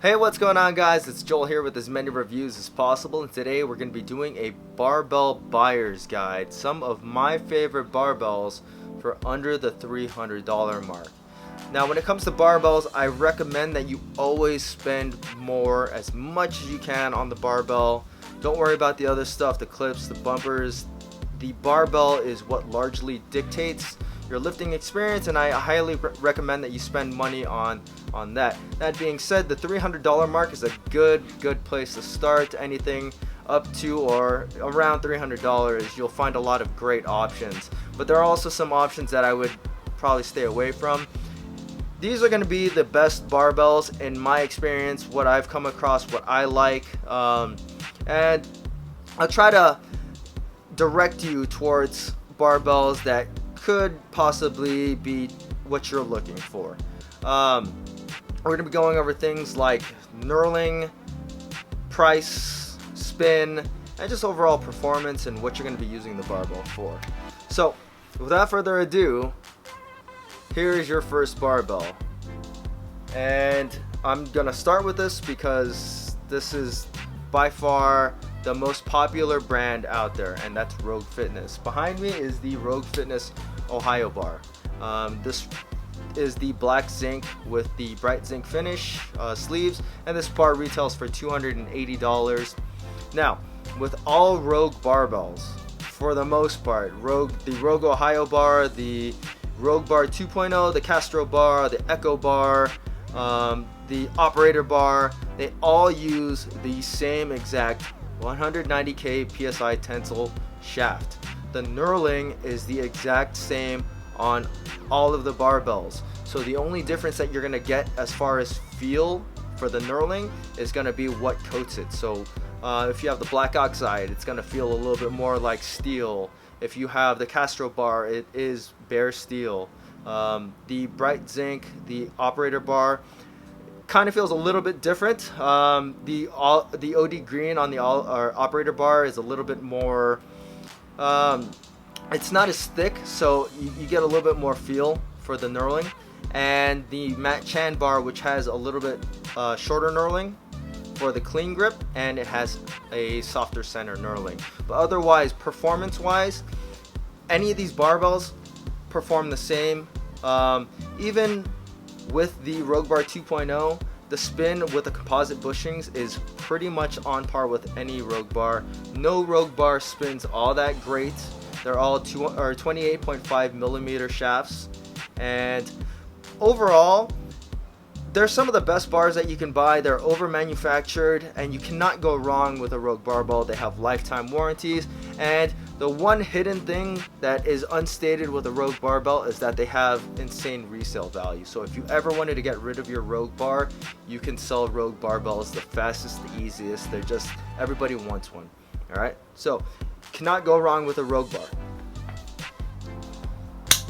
Hey, what's going on, guys? It's Joel here with as many reviews as possible, and today we're going to be doing a barbell buyer's guide. Some of my favorite barbells for under the $300 mark. Now, when it comes to barbells, I recommend that you always spend more, as much as you can, on the barbell. Don't worry about the other stuff, the clips, the bumpers. The barbell is what largely dictates your lifting experience, and I highly recommend that you spend money on that. That being said, the $300 mark is a good place to start. Anything up to or around $300, you'll find a lot of great options, but there are also some options that I would probably stay away from. These are going to be the best barbells in my experience, what I've come across, what I like, and I'll try to direct you towards barbells that could possibly be what you're looking for. We're going to be going over things like knurling, price, spin, and just overall performance and what you're going to be using the barbell for. So, without further ado, here is your first barbell. And I'm going to start with this because this is by far the most popular brand out there, and that's Rogue Fitness. Behind me is the Rogue Fitness Ohio bar. This is the black zinc with the bright zinc finish sleeves, and this bar retails for $280. Now, with all Rogue barbells, for the most part, the Rogue Ohio bar, the Rogue Bar 2.0, the Castro bar, the Echo bar, the Operator bar, they all use the same exact 190k psi tensile shaft. The knurling is the exact same on all of the barbells. So the only difference that you're going to get as far as feel for the knurling is going to be what coats it. So if you have the black oxide, it's going to feel a little bit more like steel. If you have the Castro bar, it is bare steel. The bright zinc, the Operator bar, kind of feels a little bit different. The OD green on the Operator bar is a little bit more, it's not as thick, so you get a little bit more feel for the knurling. And the Matt Chan bar, which has a little bit shorter knurling for the clean grip, and it has a softer center knurling. But otherwise, performance wise, any of these barbells perform the same. Even with the Rogue Bar 2.0, the spin with the composite bushings is pretty much on par with any Rogue Bar. No Rogue Bar spins all that great. They're all 28.5 millimeter shafts, and overall, they're some of the best bars that you can buy. They're over manufactured, and you cannot go wrong with a Rogue barbell. They have lifetime warranties, and the one hidden thing that is unstated with a Rogue barbell is that they have insane resale value. So if you ever wanted to get rid of your Rogue bar, you can sell Rogue barbells the fastest, the easiest. They're just, everybody wants one. All right, so cannot go wrong with a Rogue bar.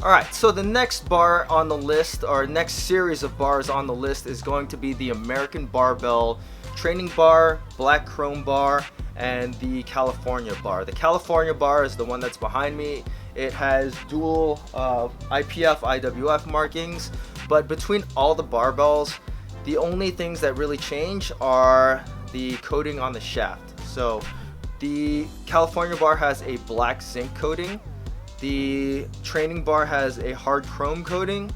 Alright, so the next bar on the list, or next series of bars on the list, is going to be the American Barbell Training Bar, Black Chrome Bar, and the California Bar. The California Bar is the one that's behind me. It has dual IPF, IWF markings, but between all the barbells, the only things that really change are the coating on the shaft. So the California Bar has a black zinc coating. The training bar has a hard chrome coating,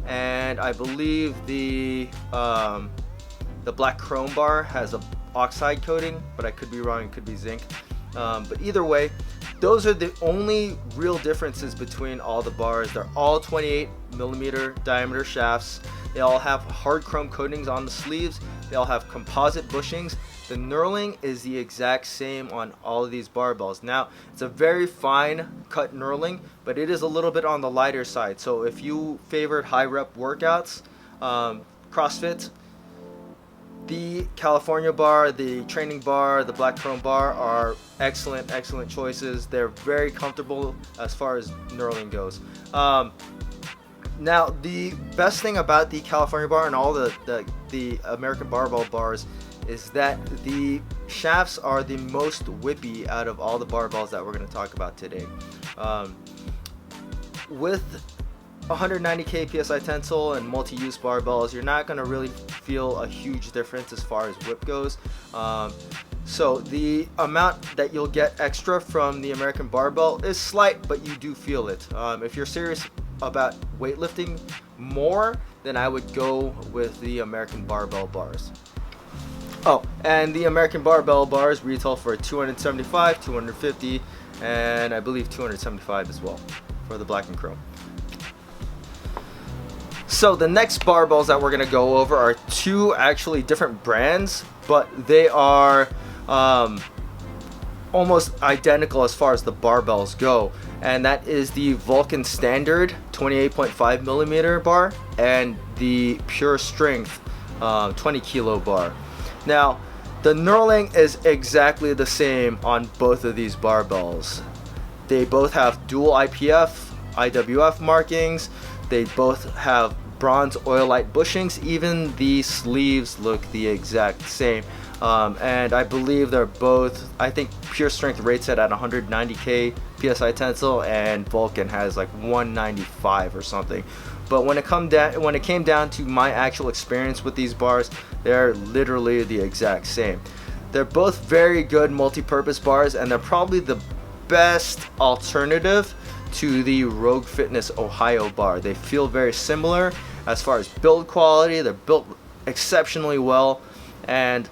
and I believe the black chrome bar has a oxide coating, but I could be wrong, it could be zinc. But either way, those are the only real differences between all the bars. They're all 28 millimeter diameter shafts. They all have hard chrome coatings on the sleeves. They all have composite bushings. The knurling is the exact same on all of these barbells. Now, it's a very fine cut knurling, but it is a little bit on the lighter side. So if you favored high rep workouts, CrossFit, the California bar, the training bar, the black chrome bar are excellent choices. They're very comfortable as far as knurling goes. Now, the best thing about the California bar and all the American barbell bars is that the shafts are the most whippy out of all the barbells that we're going to talk about today. With 190k psi tensile and multi-use barbells, you're not going to really feel a huge difference as far as whip goes. So the amount that you'll get extra from the American barbell is slight, but you do feel it. If you're serious about weightlifting more, then I would go with the American barbell bars. Oh, and the American barbell bars retail for $275, $250, and I believe $275 as well for the black and chrome. So the next barbells that we're going to go over are two actually different brands, but they are almost identical as far as the barbells go, and that is the Vulcan standard 28.5 millimeter bar and the pure strength 20 kilo bar. Now the knurling is exactly the same on both of these barbells. They both have dual IPF, IWF markings. They both have bronze oilite bushings. Even the sleeves look the exact same. And I believe they're both, I think pure strength rates it at 190k psi tensile, and Vulcan has like 195 or something. But when it came down to my actual experience with these bars, they're literally the exact same. They're both very good multi-purpose bars, and they're probably the best alternative to the Rogue Fitness Ohio bar. They feel very similar as far as build quality. They're built exceptionally well, and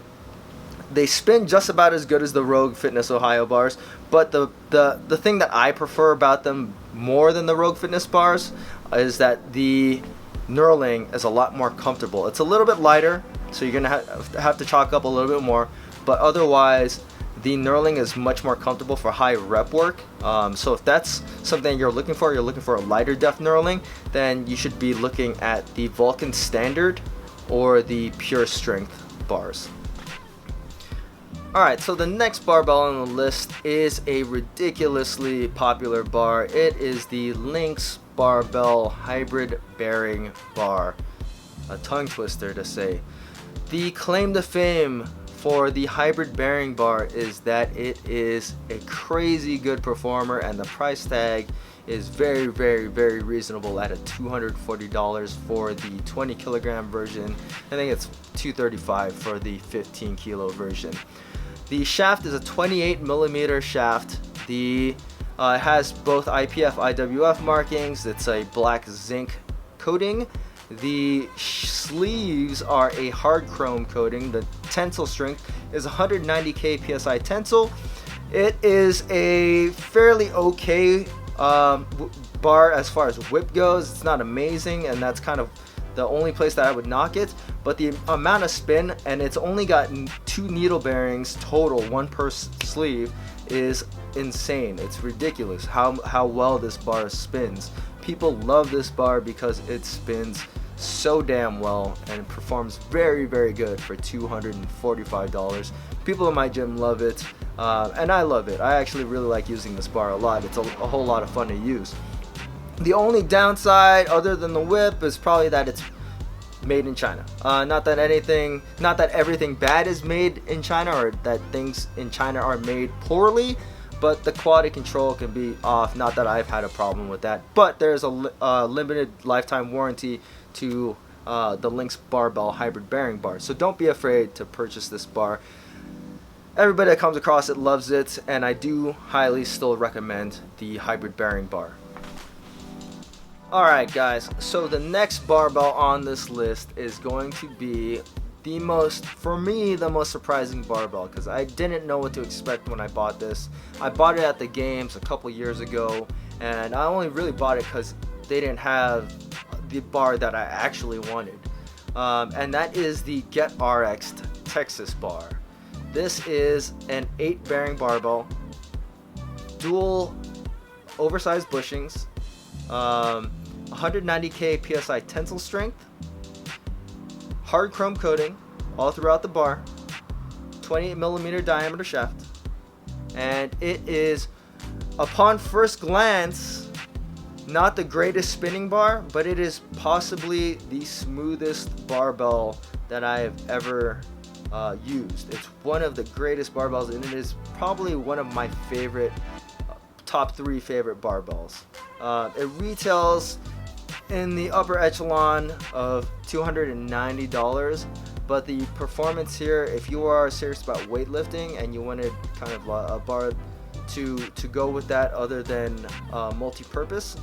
they spin just about as good as the Rogue Fitness Ohio bars. But the thing that I prefer about them more than the Rogue Fitness bars is that the knurling is a lot more comfortable. It's a little bit lighter, so you're gonna have to chalk up a little bit more, but otherwise the knurling is much more comfortable for high rep work. So if that's something you're looking for a lighter depth knurling, then you should be looking at the Vulcan standard or the pure strength bars. Alright, so the next barbell on the list is a ridiculously popular bar. It is the Lynx barbell hybrid bearing bar. A tongue twister to say. The claim to fame for the hybrid bearing bar is that it is a crazy good performer, and the price tag is very, very, very reasonable at $240 for the 20 kilogram version. I think it's $235 for the 15 kilo version. The shaft is a 28 millimeter shaft. It has both IPF, IWF markings. It's a black zinc coating. The sleeves are a hard chrome coating. The tensile strength is 190k psi tensile. It is a fairly okay bar as far as whip goes. It's not amazing, and that's kind of the only place that I would knock it. But the amount of spin, and it's only got 2 needle bearings total, one per sleeve, is insane. It's ridiculous how well this bar spins. People love this bar because it spins so damn well and performs very, very good for $245. People in my gym love it, and I love it. I actually really like using this bar a lot. It's a whole lot of fun to use. The only downside other than the whip is probably that it's made in China. Not that everything bad is made in China, or that things in China are made poorly, but the quality control can be off. Not that I've had a problem with that, but there's a limited lifetime warranty to the Lynx barbell hybrid bearing bar, so don't be afraid to purchase this bar. Everybody that comes across it loves it, and I do highly still recommend the hybrid bearing bar. Alright guys, so the next barbell on this list is going to be for me, the most surprising barbell, because I didn't know what to expect when I bought this. I bought it at the games a couple years ago, and I only really bought it because they didn't have the bar that I actually wanted. And that is the Getrx Texas bar. This is an 8 bearing barbell, dual oversized bushings, 190k psi tensile strength, hard chrome coating all throughout the bar, 28 millimeter diameter shaft, and it is, upon first glance, not the greatest spinning bar, but it is possibly the smoothest barbell that I have ever used. It's one of the greatest barbells, and it is probably one of my favorite top 3 favorite barbells. It retails in the upper echelon of $290. But the performance here, if you are serious about weightlifting and you wanted kind of a bar to go with that other than multi-purpose,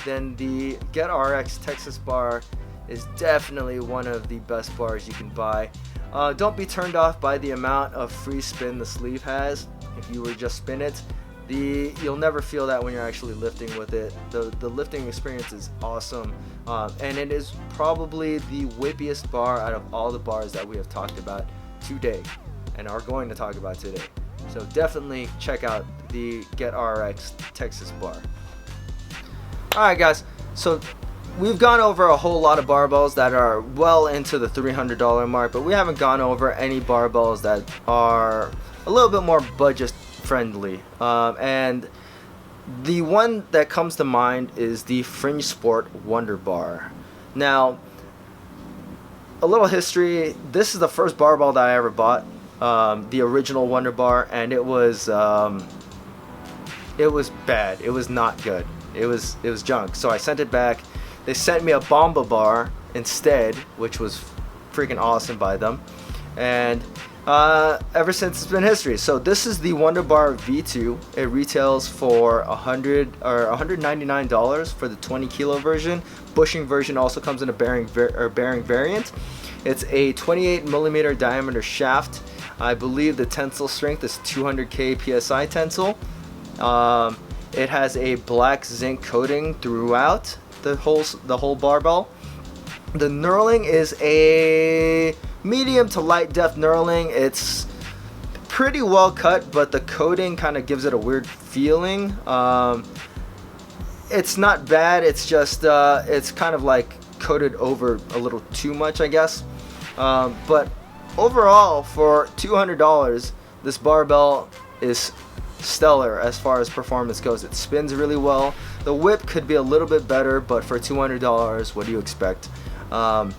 then the Getrx Texas bar is definitely one of the best bars you can buy. Don't be turned off by the amount of free spin the sleeve has. If you were just spin it, you'll never feel that when you're actually lifting with it. The lifting experience is awesome, and it is probably the whippiest bar out of all the bars that we have talked about today and are going to talk about today. So definitely check out the Getrx Texas bar. Alright guys, so we've gone over a whole lot of barbells that are well into the $300 mark, but we haven't gone over any barbells that are a little bit more budget friendly. And the one that comes to mind is the Fringe Sport Wonder Bar. Now, a little history. This is the first barbell that I ever bought, the original Wonder Bar, and it was bad. It was not good. It was junk. So I sent it back. They sent me a Bomba bar instead, which was freaking awesome by them. And ever since, it's been history. So this is the Wonder Bar V2. It retails for $199 for the 20 kilo version. Bushing version also comes in a bearing variant. It's a 28 millimeter diameter shaft. I believe the tensile strength is 200k psi tensile. It has a black zinc coating throughout the whole barbell. The knurling is a medium to light depth knurling. It's pretty well cut, but the coating kind of gives it a weird feeling. It's not bad, it's just it's kind of like coated over a little too much, I guess. But overall, for $200, this barbell is stellar as far as performance goes. It spins really well. The whip could be a little bit better, but for $200, what do you expect? And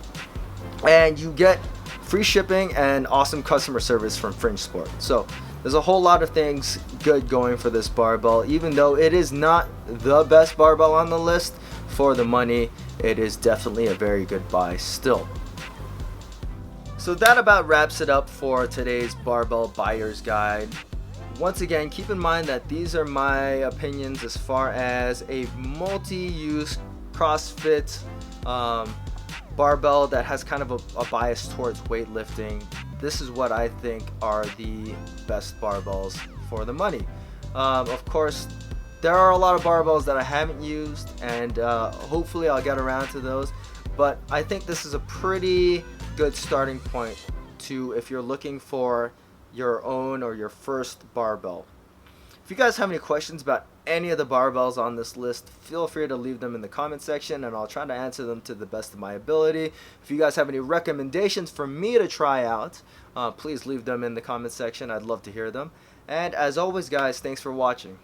you get free shipping and awesome customer service from Fringe Sport. So there's a whole lot of things good going for this barbell. Even though it is not the best barbell on the list, for the money, it is definitely a very good buy still. So that about wraps it up for today's barbell buyer's guide. Once again, keep in mind that these are my opinions as far as a multi-use CrossFit barbell that has kind of a bias towards weightlifting. This is what I think are the best barbells for the money. Of course, there are a lot of barbells that I haven't used, and hopefully I'll get around to those. But I think this is a pretty good starting point if you're looking for your own or your first barbell. If you guys have any questions about any of the barbells on this list, feel free to leave them in the comment section and I'll try to answer them to the best of my ability. If you guys have any recommendations for me to try out, please leave them in the comment section. I'd love to hear them. And as always guys, thanks for watching.